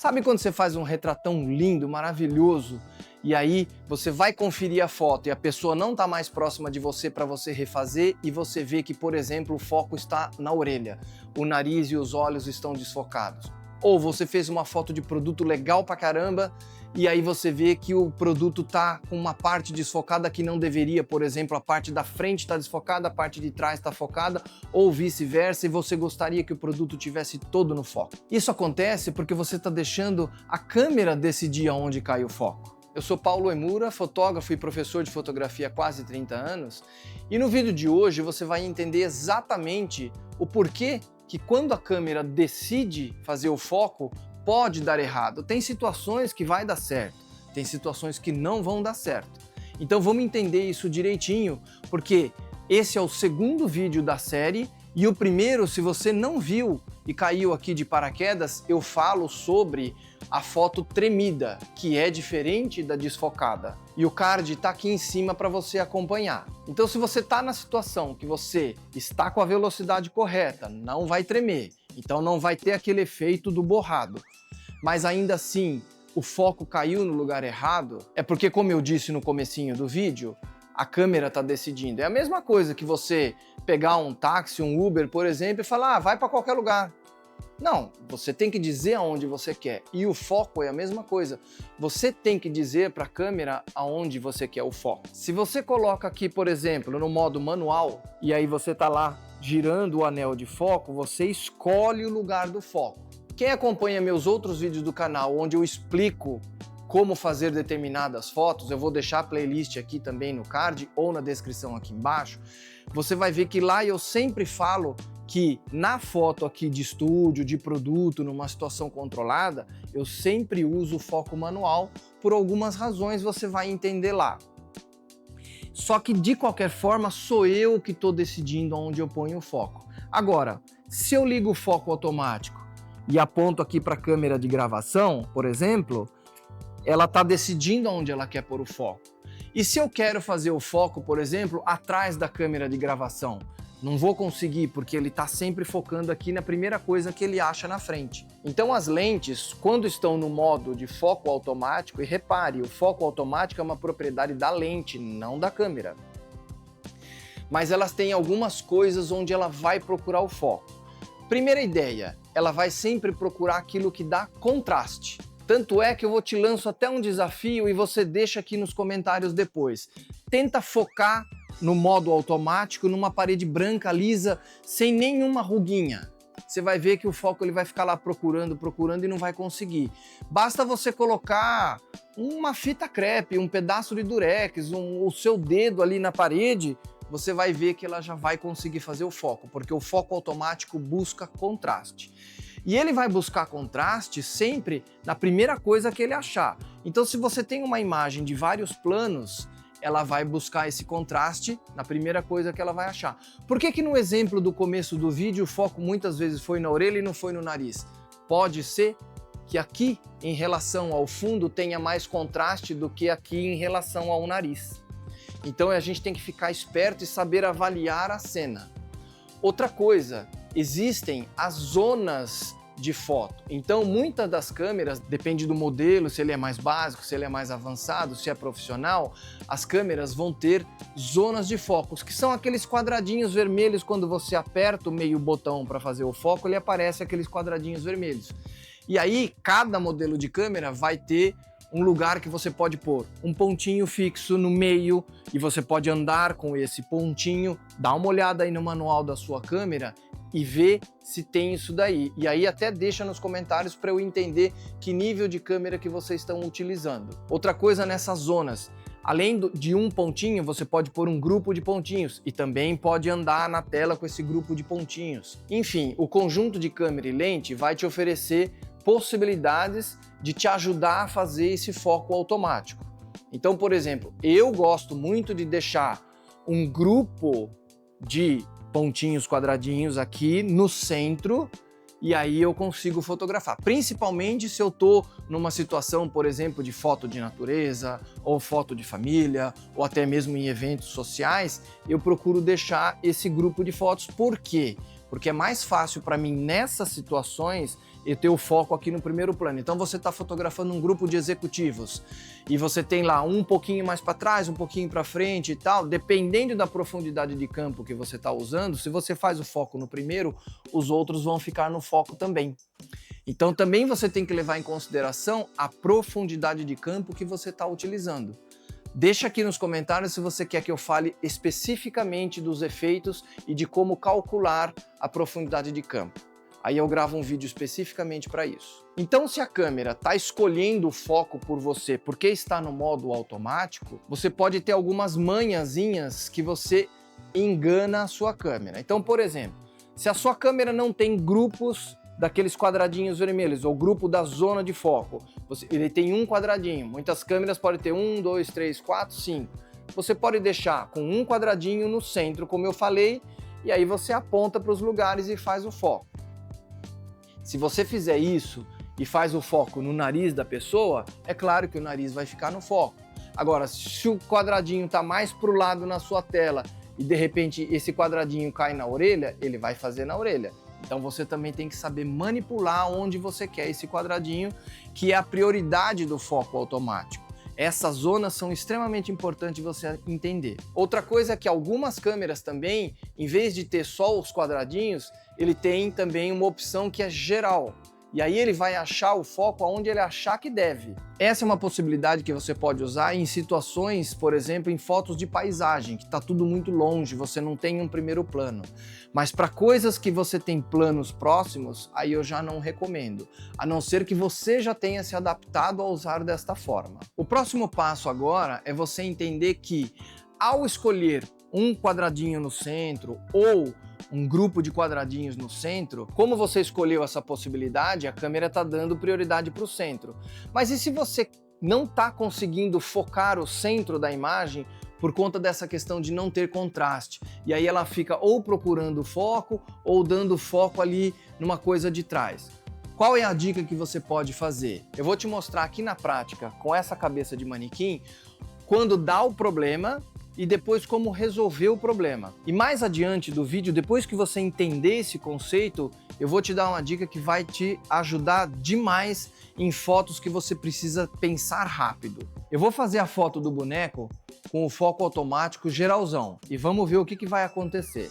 Sabe quando você faz um retratão lindo, maravilhoso, e aí você vai conferir a foto e a pessoa não está mais próxima de você para você refazer e você vê que, por exemplo, o foco está na orelha, o nariz e os olhos estão desfocados. Ou você fez uma foto de produto legal pra caramba e aí você vê que o produto tá com uma parte desfocada que não deveria, por exemplo, a parte da frente está desfocada, a parte de trás está focada, ou vice-versa, e você gostaria que o produto tivesse todo no foco. Isso acontece porque você está deixando a câmera decidir aonde cai o foco. Eu sou Paulo Emura, fotógrafo e professor de fotografia há quase 30 anos, e no vídeo de hoje você vai entender exatamente o porquê que quando a câmera decide fazer o foco, pode dar errado. Tem situações que vai dar certo, tem situações que não vão dar certo. Então vamos entender isso direitinho, porque esse é o segundo vídeo da série e o primeiro, se você não viu e caiu aqui de paraquedas, eu falo sobre a foto tremida, que é diferente da desfocada. E o card está aqui em cima para você acompanhar. Então se você está na situação que você está com a velocidade correta, não vai tremer, então não vai ter aquele efeito do borrado. Mas ainda assim, o foco caiu no lugar errado, é porque, como eu disse no comecinho do vídeo, a câmera está decidindo. É a mesma coisa que você pegar um táxi, um Uber, por exemplo, e falar, vai para qualquer lugar. Não, você tem que dizer aonde você quer. E o foco é a mesma coisa. Você tem que dizer para a câmera aonde você quer o foco. Se você coloca aqui, por exemplo, no modo manual, e aí você está lá girando o anel de foco, você escolhe o lugar do foco. Quem acompanha meus outros vídeos do canal, onde eu explico como fazer determinadas fotos, eu vou deixar a playlist aqui também no card ou na descrição aqui embaixo, você vai ver que lá eu sempre falo que na foto aqui de estúdio, de produto, numa situação controlada, eu sempre uso o foco manual, por algumas razões você vai entender lá. Só que de qualquer forma sou eu que estou decidindo onde eu ponho o foco. Agora, se eu ligo o foco automático e aponto aqui para a câmera de gravação, por exemplo, ela está decidindo onde ela quer pôr o foco. E se eu quero fazer o foco, por exemplo, atrás da câmera de gravação? Não vou conseguir, porque ele está sempre focando aqui na primeira coisa que ele acha na frente. Então as lentes, quando estão no modo de foco automático, e repare, o foco automático é uma propriedade da lente, não da câmera. Mas elas têm algumas coisas onde ela vai procurar o foco. Primeira ideia, ela vai sempre procurar aquilo que dá contraste. Tanto é que eu vou te lanço até um desafio e você deixa aqui nos comentários depois. Tenta focar no modo automático numa parede branca, lisa, sem nenhuma ruguinha. Você vai ver que o foco ele vai ficar lá procurando e não vai conseguir. Basta você colocar uma fita crepe, um pedaço de durex, o seu dedo ali na parede, você vai ver que ela já vai conseguir fazer o foco, porque o foco automático busca contraste. E ele vai buscar contraste sempre na primeira coisa que ele achar. Então se você tem uma imagem de vários planos, ela vai buscar esse contraste na primeira coisa que ela vai achar. Por que no exemplo do começo do vídeo o foco muitas vezes foi na orelha e não foi no nariz? Pode ser que aqui em relação ao fundo tenha mais contraste do que aqui em relação ao nariz. Então a gente tem que ficar esperto e saber avaliar a cena. Outra coisa, existem as zonas de foto. Então muitas das câmeras, depende do modelo, se ele é mais básico, se ele é mais avançado, se é profissional, as câmeras vão ter zonas de focos, que são aqueles quadradinhos vermelhos. Quando você aperta o meio botão para fazer o foco, ele aparece aqueles quadradinhos vermelhos. E aí cada modelo de câmera vai ter um lugar que você pode pôr um pontinho fixo no meio e você pode andar com esse pontinho, dá uma olhada aí no manual da sua câmera e ver se tem isso daí. E aí até deixa nos comentários para eu entender que nível de câmera que vocês estão utilizando. Outra coisa nessas zonas, além de um pontinho, você pode pôr um grupo de pontinhos e também pode andar na tela com esse grupo de pontinhos. Enfim, o conjunto de câmera e lente vai te oferecer possibilidades de te ajudar a fazer esse foco automático. Então, por exemplo, eu gosto muito de deixar um grupo de pontinhos quadradinhos aqui no centro e aí eu consigo fotografar. Principalmente se eu tô numa situação, por exemplo, de foto de natureza, ou foto de família, ou até mesmo em eventos sociais, eu procuro deixar esse grupo de fotos. Por quê? Porque é mais fácil para mim, nessas situações, e ter o foco aqui no primeiro plano. Então você está fotografando um grupo de executivos e você tem lá um pouquinho mais para trás, um pouquinho para frente e tal, dependendo da profundidade de campo que você está usando, se você faz o foco no primeiro, os outros vão ficar no foco também. Então também você tem que levar em consideração a profundidade de campo que você está utilizando. Deixa aqui nos comentários se você quer que eu fale especificamente dos efeitos e de como calcular a profundidade de campo. Aí eu gravo um vídeo especificamente para isso. Então, se a câmera está escolhendo o foco por você porque está no modo automático, você pode ter algumas manhãzinhas que você engana a sua câmera. Então, por exemplo, se a sua câmera não tem grupos daqueles quadradinhos vermelhos, ou grupo da zona de foco, ele tem um quadradinho. Muitas câmeras podem ter 1, 2, 3, 4, 5. Você pode deixar com um quadradinho no centro, como eu falei, e aí você aponta para os lugares e faz o foco. Se você fizer isso e faz o foco no nariz da pessoa, é claro que o nariz vai ficar no foco. Agora, se o quadradinho está mais para o lado na sua tela e de repente esse quadradinho cai na orelha, ele vai fazer na orelha. Então você também tem que saber manipular onde você quer esse quadradinho, que é a prioridade do foco automático. Essas zonas são extremamente importantes você entender. Outra coisa é que algumas câmeras também, em vez de ter só os quadradinhos, ele tem também uma opção que é geral. E aí ele vai achar o foco aonde ele achar que deve. Essa é uma possibilidade que você pode usar em situações, por exemplo, em fotos de paisagem, que está tudo muito longe, você não tem um primeiro plano. Mas para coisas que você tem planos próximos, aí eu já não recomendo, a não ser que você já tenha se adaptado a usar desta forma. O próximo passo agora é você entender que, ao escolher um quadradinho no centro ou um grupo de quadradinhos no centro, como você escolheu essa possibilidade, a câmera está dando prioridade para o centro. Mas e se você não está conseguindo focar o centro da imagem por conta dessa questão de não ter contraste? E aí ela fica ou procurando foco ou dando foco ali numa coisa de trás. Qual é a dica que você pode fazer? Eu vou te mostrar aqui na prática, com essa cabeça de manequim, quando dá o problema e depois como resolver o problema. E mais adiante do vídeo, depois que você entender esse conceito, eu vou te dar uma dica que vai te ajudar demais em fotos que você precisa pensar rápido. Eu vou fazer a foto do boneco com o foco automático geralzão e vamos ver o que vai acontecer.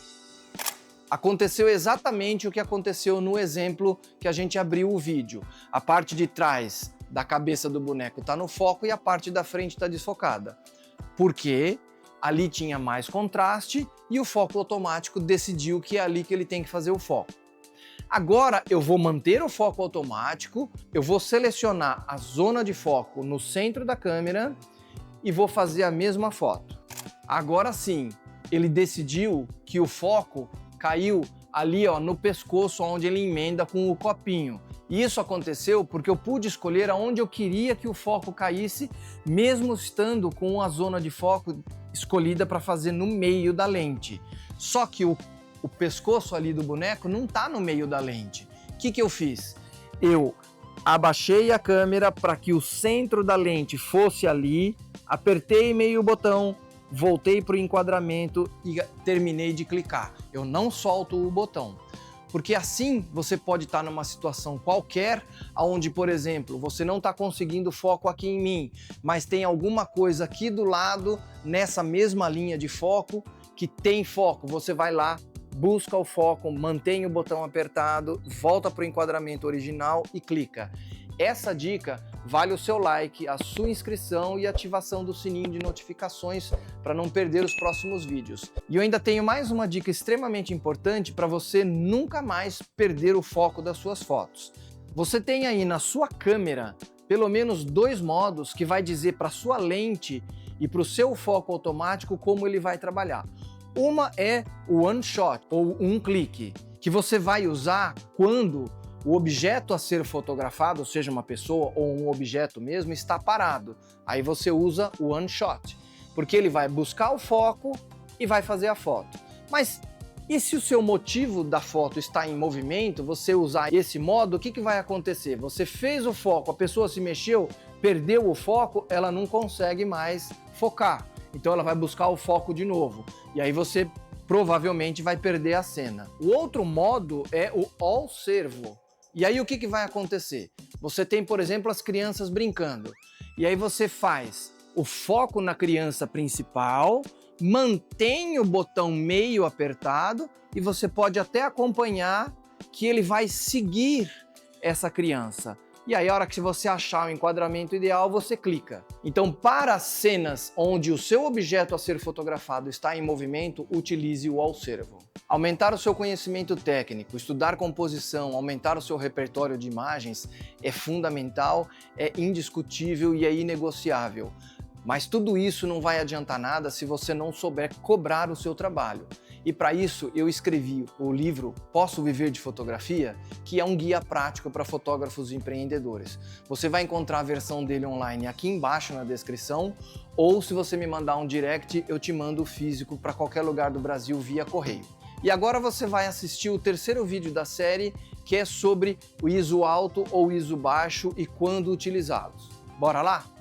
Aconteceu exatamente o que aconteceu no exemplo que a gente abriu o vídeo. A parte de trás da cabeça do boneco está no foco e a parte da frente está desfocada. Por quê? Ali tinha mais contraste e o foco automático decidiu que é ali que ele tem que fazer o foco. Agora eu vou manter o foco automático, eu vou selecionar a zona de foco no centro da câmera e vou fazer a mesma foto. Agora sim, ele decidiu que o foco caiu ali no pescoço, onde ele emenda com o copinho. E isso aconteceu porque eu pude escolher aonde eu queria que o foco caísse, mesmo estando com a zona de foco escolhida para fazer no meio da lente. Só que o pescoço ali do boneco não está no meio da lente. O que eu fiz? Eu abaixei a câmera para que o centro da lente fosse ali, apertei meio o botão, voltei para o enquadramento e terminei de clicar. Eu não solto o botão. Porque assim você pode estar numa situação qualquer, onde, por exemplo, você não está conseguindo foco aqui em mim, mas tem alguma coisa aqui do lado, nessa mesma linha de foco, que tem foco. Você vai lá, busca o foco, mantém o botão apertado, volta para o enquadramento original e clica. Essa dica vale o seu like, a sua inscrição e ativação do sininho de notificações para não perder os próximos vídeos. E eu ainda tenho mais uma dica extremamente importante para você nunca mais perder o foco das suas fotos. Você tem aí na sua câmera pelo menos 2 modos que vai dizer para sua lente e para o seu foco automático como ele vai trabalhar. Uma é o one shot, ou um clique, que você vai usar quando o objeto a ser fotografado, seja uma pessoa ou um objeto mesmo, está parado. Aí você usa o one shot, porque ele vai buscar o foco e vai fazer a foto. Mas e se o seu motivo da foto está em movimento, você usar esse modo, o que vai acontecer? Você fez o foco, a pessoa se mexeu, perdeu o foco, ela não consegue mais focar. Então ela vai buscar o foco de novo. E aí você provavelmente vai perder a cena. O outro modo é o All Servo. E aí o que vai acontecer? Você tem, por exemplo, as crianças brincando. E aí você faz o foco na criança principal, mantém o botão meio apertado e você pode até acompanhar que ele vai seguir essa criança. E aí, a hora que você achar o enquadramento ideal, você clica. Então, para cenas onde o seu objeto a ser fotografado está em movimento, utilize o Allservo. Aumentar o seu conhecimento técnico, estudar composição, aumentar o seu repertório de imagens é fundamental, é indiscutível e é inegociável. Mas tudo isso não vai adiantar nada se você não souber cobrar o seu trabalho. E para isso eu escrevi o livro Posso Viver de Fotografia, que é um guia prático para fotógrafos e empreendedores. Você vai encontrar a versão dele online aqui embaixo na descrição, ou se você me mandar um direct, eu te mando o físico para qualquer lugar do Brasil via correio. E agora você vai assistir o terceiro vídeo da série, que é sobre o ISO alto ou ISO baixo e quando utilizá-los. Bora lá?